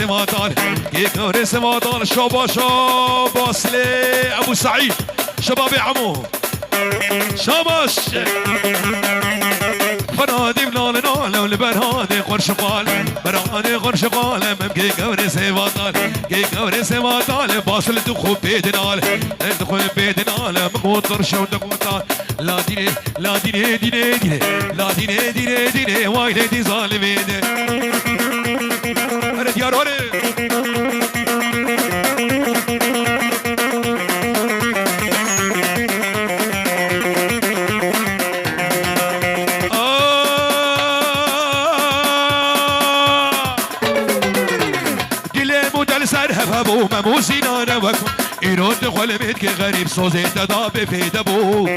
سماطان كيكوري سماطان شابا شابا سلي ابو سعيد شباب عمو شاباش فرادي بلال نال والبرهادي قرشقال برهادي قرشقال ممكن كوري سماطان كيكوري سماطان باصل دخول بيدنال دخول بيدنال مقوطر شو دقوطان لا ديني لا ديني ديني ديني لا ديني ديني ديني وايد دي ظالمين ارد يا روري ابو مموزينا وكم ایران دخل مید که غریب سوزه دادا به پیدا بو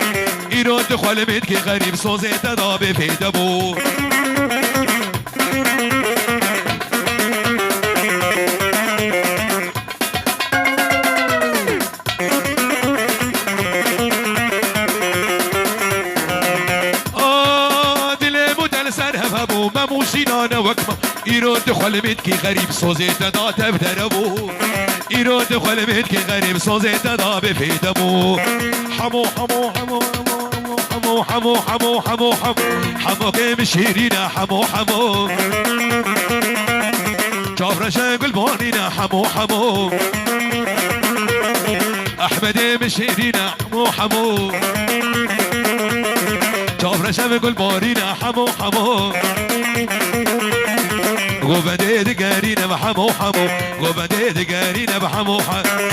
ایران دخل مید که غریب سوزه دادا به پیدا بو مموزينا وكم ایران دخل مید که غریب سوزه دادا تبدر بو ایران دخل مید که غریب سوزه دادا به پیدا بو حمو حمو حمو حمو حمو حمو حمو حمو حمو که مشیرینا حمو حمو جابرش قلبانينا حمو حمو احمد مشيرينا حمو حمو جابرش قلبانينا حمو حمو غوبدي دقارينا بحمو حمو غوبدي دقارينا بحمو حمو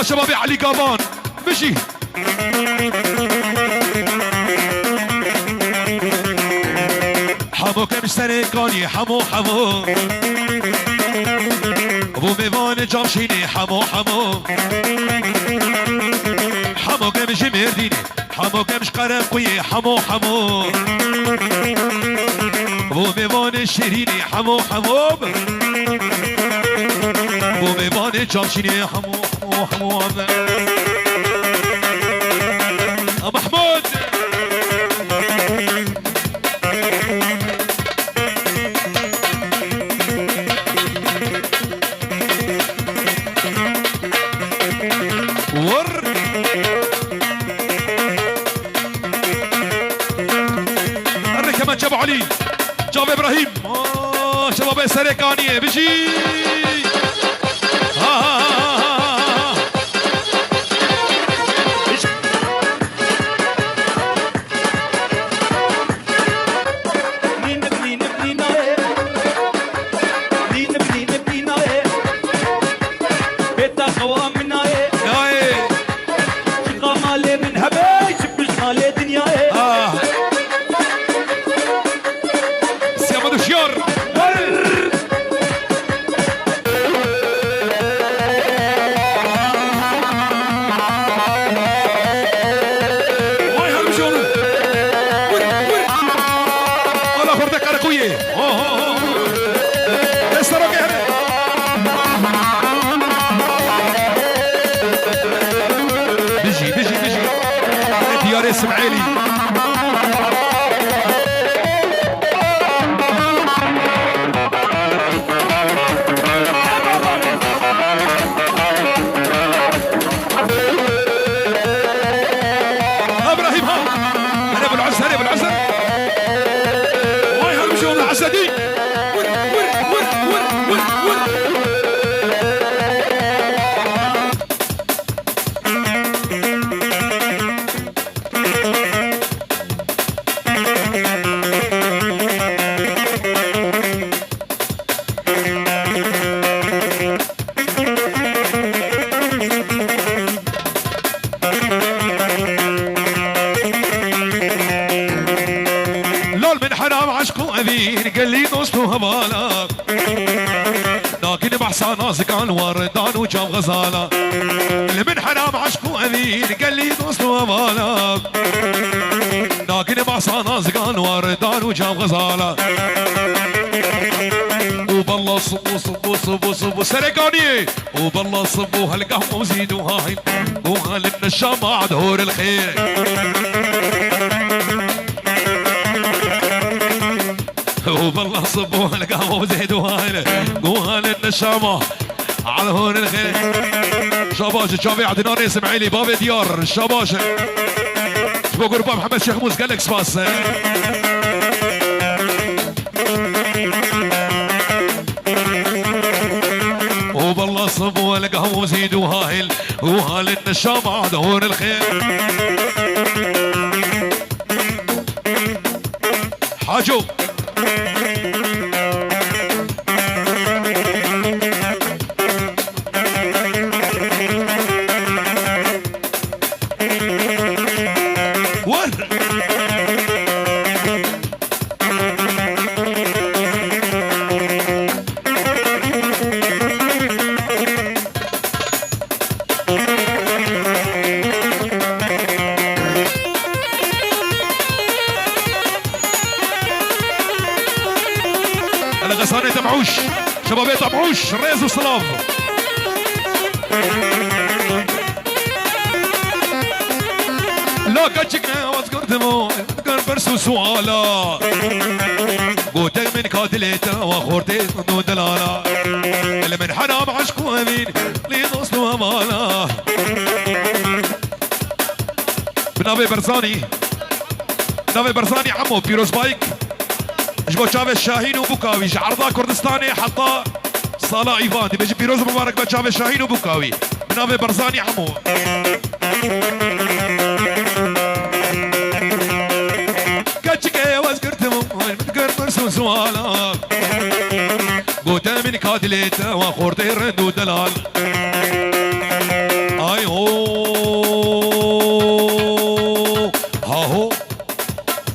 شبابي علي قابان مشي حمو كم سرقاني حمو حمو ابو ميوان جامشيني حمو حمو حمو كم جميرديني حمو كم قرقوي حمو حمو ابو ميوان شيريني حمو حمو ابو ميوان جامشيني حمو حمو محمود ور أنا كمان جاب علي جاب إبراهيم شباب السرقانية بيجي اسماعيلي ابراهيم ها انا ابو العز انا ابو العز وين هرمشون العزدي قال لي دوستو هبالك لكن بحسن نازك عن وردان وجاب غزالة اللي من حرام عشقه أمين قال لي دوست ومالا لكن مع صناص قال وردان وجاب غزالة وبالله صبوا صبوا صبوا صبوا سرقاني وبالله صبوا هالقهوة وزيدوها وهال النشام مع دهور الخير وبالله صبوا هالقهوة وزيدوها وهال النشامة على هون الخير شاباش شافي عدنان اسماعيلي باب ديار شاباش شبو قربان محمد شيخ موس قال لك سباس وبالله صبوا القهوة وزيدوا هاهل وهال النشام على هون الخير حاجو غسانة تبعوش شبابي تبعوش ريز وسلام لا كتشكنا وذكرت مو كان برسو سوالا قوتك من كاتليتا وخورتي نو دلالا اللي من حرام عشقو امين لي دوست ومالا بنابي برزاني نابي برزاني عمو بيروز بايك جبو شافي الشاهين وبوكاوي عرضا كردستاني حتى صلاة ايفان بيجي بيروز مبارك بشافي الشاهين وبوكاوي بنابي برزاني عمو كاتشكي وذكرت مو متكر برسو سوالا قوتا من كاتليتا وخورتي رندو دلال اي هو هاهو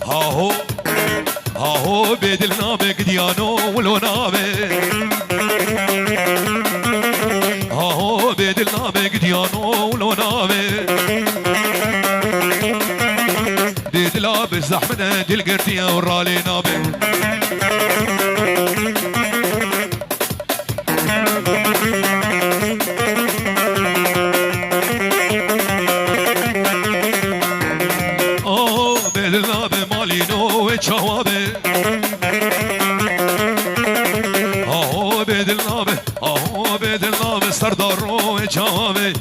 هاهو هاهو بيدلنا بقديانو ولو نابي هاهو بيدلنا بقديانو ولو نابي بيدلا بالزحمة دي القرتية ورالي نابي بيدلنا بمالينو وشوابي اهو بيدلنا به اهو بيدلنا بسردار وشوابي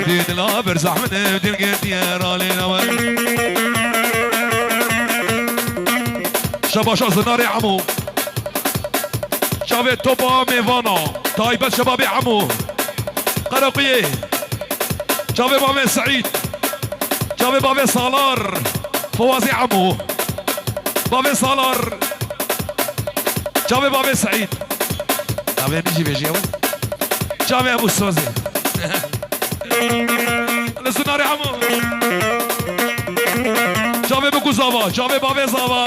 بيدلا برزحمة بدي القيت يا رالي نوال شباشا زناري عمو شابي توبا ميفانا طيبة شبابي عمو قرقية شابي بابي سعيد شابي بابي سالار فوازي عمو بابي سالار شابي بابي سعيد شابي بيجي بيجي اول شابي ابو السوزي الزناري عمو شابي بكو زابا شابي بابي زابا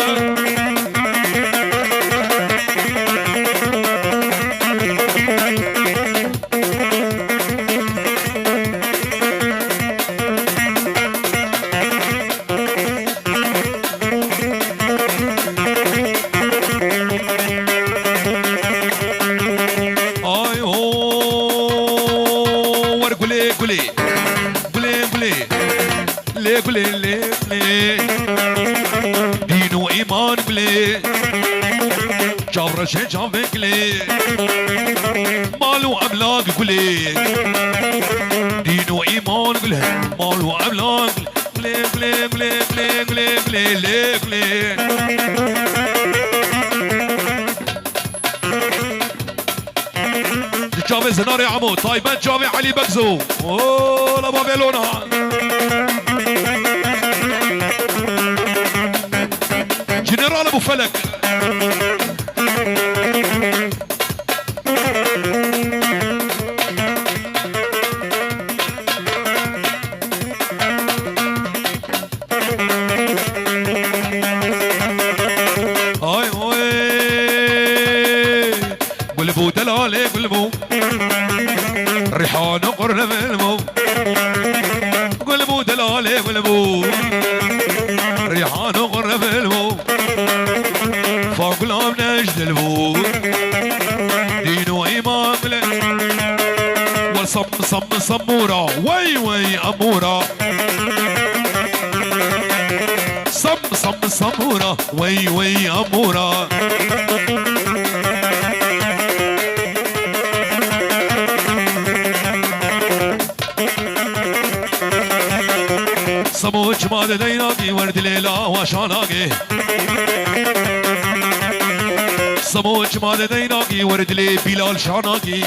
دينو ايمان بلي شافرشي شافك لي مالو املاك بلي دينو ايمان بلي مالو املاك بلي بلي بلي بلي بلي بلي بلي جافي زناري عمو طيبان جافي علي بكزو اوه لا بابلونا جنرال ابو فلك ريحان قرب المو قلبو دلالي قلبو ريحان قرب المو فوق لام نجد البو دين وإمام والصم صم صمورة وي وي أمورة صم صم صمورة وي وي أمورة صموش ماد ديناكي ورد ليلا وشاناكي صموش ماد ديناكي ورد لي بلال شاناكي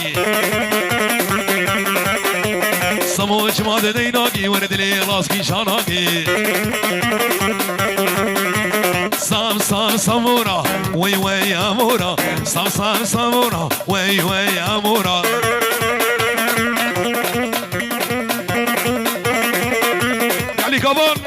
صموش ماد ديناكي ورد لي راسكي شاناكي صام صام صمورة وي وي أمورة صام صام صمورة وي وي أمورة علي كبار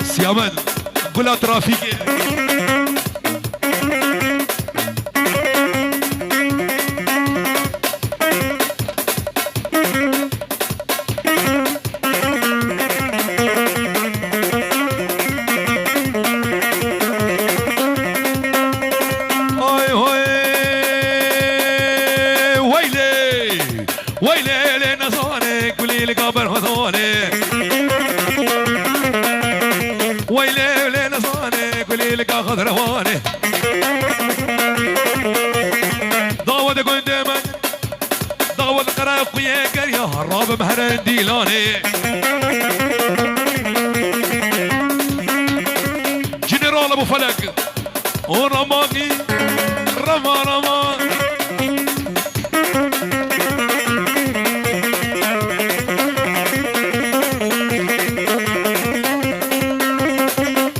سيامن قولها ترافيكي ويلي لنصوني قولي لقابل هذوني ويلي لنصوني قولي لقا خضرواني ضاود قدامك ضاود قراق ويا قريه الراب مهران ديلاني جنرال ابو فلك ورماقي رما رما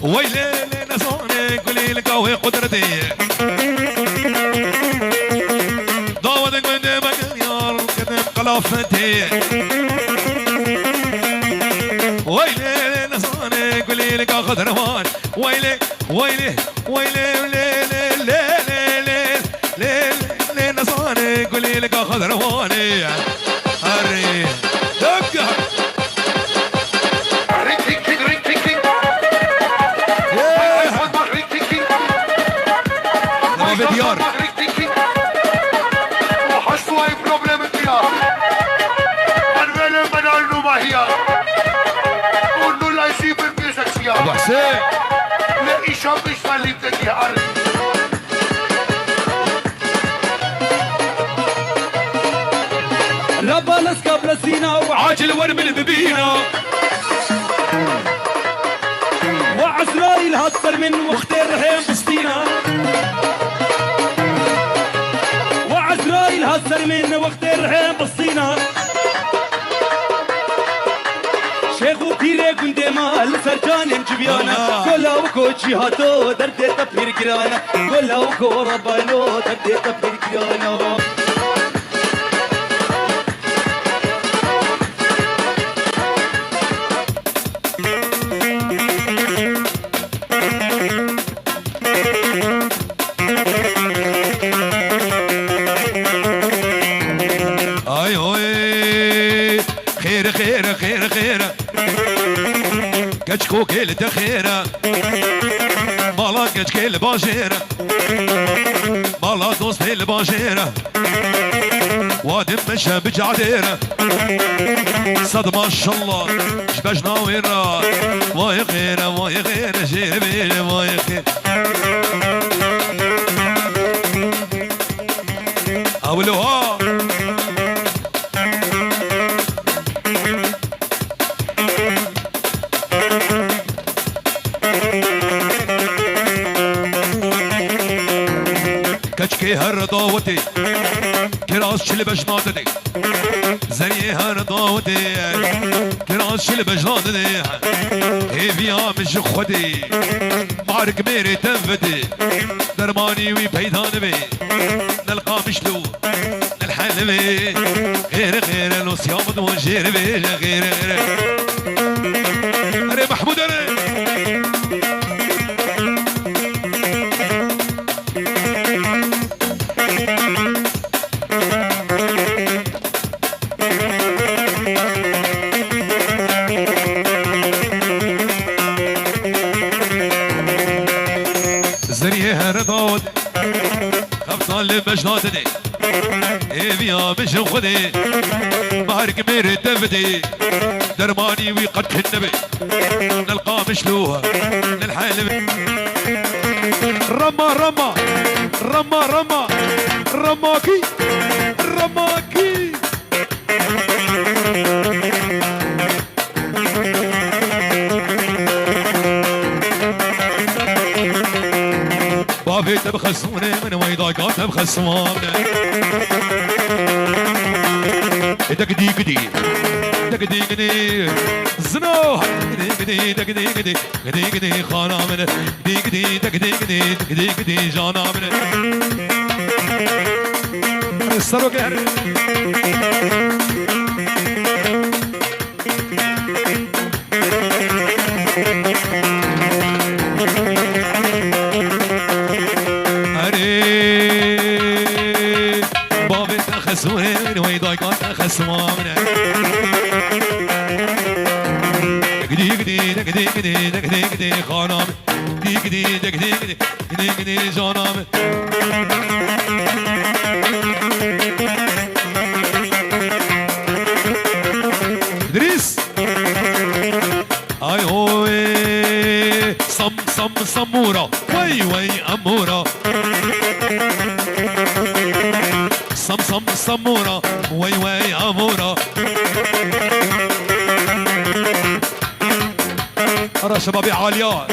ويلي لنصوني قولي لقاوي قدرتي ضاود قدامك يا كتب قلافتي ويلي لنصوني قولي لقا خضروان ويلي ويلي ويلي ليلي ليلي ليلي لنصوني قولي لقا خضرواني هري دقة ديار وحشتوا اي بروبلم ديار انويل منالنو ما هي قولوا لا يجيب البيزك سيار ابو حسين لا ايشام مش مالي بدك يا عرب ربا نسكب لسينا عاجل ورم الببينا وعزرايل هتصر من وقت الرحيم بسطينا وعزرايل هتصر من وقت الرحيم بسطينا شيخو بيري قندما الفرجان جبيانا قولا وكو هاتو دردي تبير قرانا قولا وكو ربانو دردي تبير قرانا خير خير خير خير كشكو كيلة خيرة بالا كشكي الباشيرة بالا دوستي الباشيرة وادم مشى بجعديرة صد ما شاء الله شباش ناويرة واي غيرة واي غيرة جير بيجي واي غير أولوها كشكي هرداوتي كراس شلبش ناددي زني هرداوتي كراس شلبش ناددي هيفيا مش خودي معرك ميري تنفدي درماني وبيدان بي نلقى مشلو نلحل بي غير لو صيامد وجير بي غير أري محمود أري هردود خفطان بجنادني ايبيا مش خدي مهرك مير تفدي درماني وقد النبي نلقى مشلوها نلحالب رما رما رما رما رماكي رماكي بابي تبخسوني من ويضاقات تبخسوامنا دقدي قدي دقدي قدي زنوح قدي قدي قدي قدي قدي خانا من قدي قدي دقدي قدي دقدي قدي جانا من السروق يعني خسوين ويضايقات خسوامنا قدي قدي قدي قدي قدي قدي خانام قدي قدي قدي قدي قدي قدي جانام ادريس اي هوي صم صمورة وي امورة صم صمورة وي امورة أرى شبابي عاليات